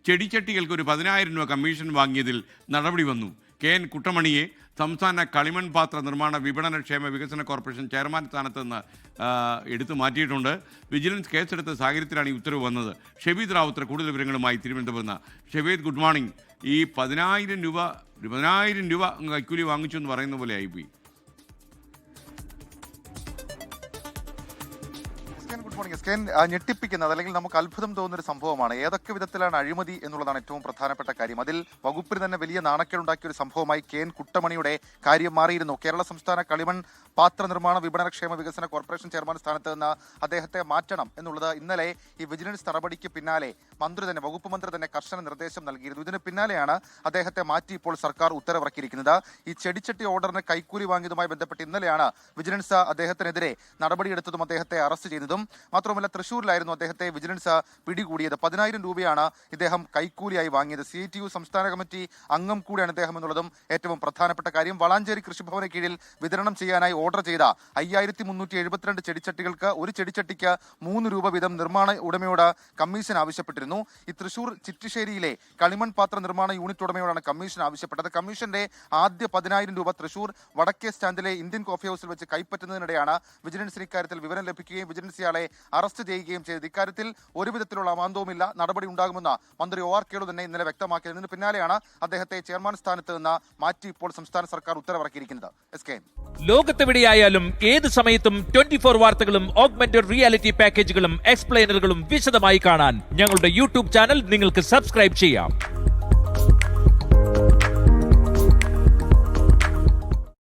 ചെടിച്ചട്ടികൾക്ക് ഒരു 10,000 രൂപ കമ്മീഷൻ വാങ്ങിയതിൽ നടപടി വന്നു. KN കുട്ടമണിയെ സംസ്ഥാന കളിമൺ പാത്ര നിർമ്മാണ വിപണന ക്ഷേമ വികസന കോർപ്പറേഷൻ ചെയർമാൻ സ്ഥാനത്ത് നിന്ന് എടുത്തു മാറ്റിയിട്ടുണ്ട്. വിജിലൻസ് കേസെടുത്ത സാഹചര്യത്തിലാണ് ഈ ഉത്തരവ് വന്നത്. ഷെബീദ് റാവുത്തർ കൂടുതൽ വിവരങ്ങളുമായി തിരുവനന്തപുരത്ത്. Shebeed, good morning. ഈ 10,000 രൂപ കൈക്കൂലി വാങ്ങിച്ചു എന്ന് പറയുന്ന പോലെ ആയിപ്പോയി. ഞെട്ടിപ്പിക്കുന്നത് അല്ലെങ്കിൽ നമുക്ക് അത്ഭുതം തോന്നുന്ന ഒരു സംഭവമാണ്. ഏതൊക്കെ വിധത്തിലാണ് അഴിമതി എന്നുള്ളതാണ് ഏറ്റവും പ്രധാനപ്പെട്ട കാര്യം. അതിൽ വകുപ്പിന് തന്നെ വലിയ നാണക്കേടുണ്ടാക്കിയ ഒരു സംഭവമായി KN കുട്ടമണിയുടെ കാര്യം മാറിയിരുന്നു. കേരള സംസ്ഥാന കളിമൺ പാത്ര നിർമ്മാണ വിപണന ക്ഷേമ വികസന കോർപ്പറേഷൻ ചെയർമാൻ സ്ഥാനത്ത് നിന്ന് അദ്ദേഹത്തെ മാറ്റണം എന്നുള്ളത് ഇന്നലെ ഈ വിജിലൻസ് നടപടിക്ക് പിന്നാലെ വകുപ്പ് മന്ത്രി തന്നെ കർശന നിർദ്ദേശം നൽകിയിരുന്നു. ഇതിന് പിന്നാലെയാണ് അദ്ദേഹത്തെ മാറ്റി ഇപ്പോൾ സർക്കാർ ഉത്തരവിറക്കിയിരിക്കുന്നത്. ഈ ചെടിച്ചട്ടി ഓർഡറിന് കൈക്കൂലി വാങ്ങിയതുമായി ബന്ധപ്പെട്ട് ഇന്നലെയാണ് വിജിലൻസ് അദ്ദേഹത്തിനെതിരെ നടപടിയെടുത്തതും അദ്ദേഹത്തെ അറസ്റ്റ് ചെയ്തതും. മാത്രമല്ല, തൃശ്ശൂരിലായിരുന്നു അദ്ദേഹത്തെ വിജിലൻസ് പിടികൂടിയത്. 10,000 രൂപയാണ് ഇദ്ദേഹം കൈക്കൂലിയായി വാങ്ങിയത്. CITU സംസ്ഥാന കമ്മിറ്റി അംഗം കൂടിയാണ് ഇദ്ദേഹം എന്നുള്ളതും ഏറ്റവും പ്രധാനപ്പെട്ട കാര്യം. വളാഞ്ചേരി കൃഷിഭവന് കീഴിൽ വിതരണം ചെയ്യാനായി ഓർഡർ ചെയ്ത 5,372 ചെടിച്ചട്ടികൾക്ക് ഒരു ചെടിച്ചട്ടിക്ക് 3 രൂപ വീതം നിർമ്മാണ ഉടമയോട് കമ്മീഷൻ ആവശ്യപ്പെട്ടിരുന്നു. ഈ തൃശൂർ ചിറ്റിശ്ശേരിയിലെ കളിമൺ പാത്ര നിർമ്മാണ യൂണിറ്റ് ഉടമയോടാണ് കമ്മീഷൻ ആവശ്യപ്പെട്ടത്. കമ്മീഷന്റെ ആദ്യ 10,000 രൂപ തൃശൂർ വടക്കേ സ്റ്റാൻഡിലെ ഇന്ത്യൻ കോഫി ഹൗസിൽ വെച്ച് കൈപ്പറ്റുന്നതിനിടെയാണ് വിജിലൻസിന് ഇക്കാര്യത്തിൽ വിവരം ലഭിക്കുകയും വിജിലൻസ് ഇയാളെ അറസ്റ്റ് ചെയ്യുകയും ചെയ്തത്. ഇക്കാര്യത്തിൽ ഒരു വിധത്തിലുള്ള അമാന്തവുമില്ല, നടപടി ഉണ്ടാകുമെന്ന് മന്ത്രി OR കേളു തന്നെ ഇന്നലെ വ്യക്തമാക്കിയത്. ഇതിന് പിന്നാലെയാണ് അദ്ദേഹത്തെ ചെയർമാൻ സ്ഥാനത്ത് നിന്ന് മാറ്റി ഇപ്പോൾ സംസ്ഥാന സർക്കാർ ഉത്തരവിറക്കിയിരിക്കുന്നത്. ലോകത്തെവിടെയായാലും ഏത് സമയത്തും 24 വാർത്തകളും ഓഗ്മെന്റഡ് റിയാലിറ്റി പാക്കേജുകളും എക്സ്പ്ലെയിനറുകളും വിശദമായി കാണാൻ ഞങ്ങളുടെ YouTube ചാനൽ നിങ്ങൾക്ക് സബ്സ്ക്രൈബ് ചെയ്യാം.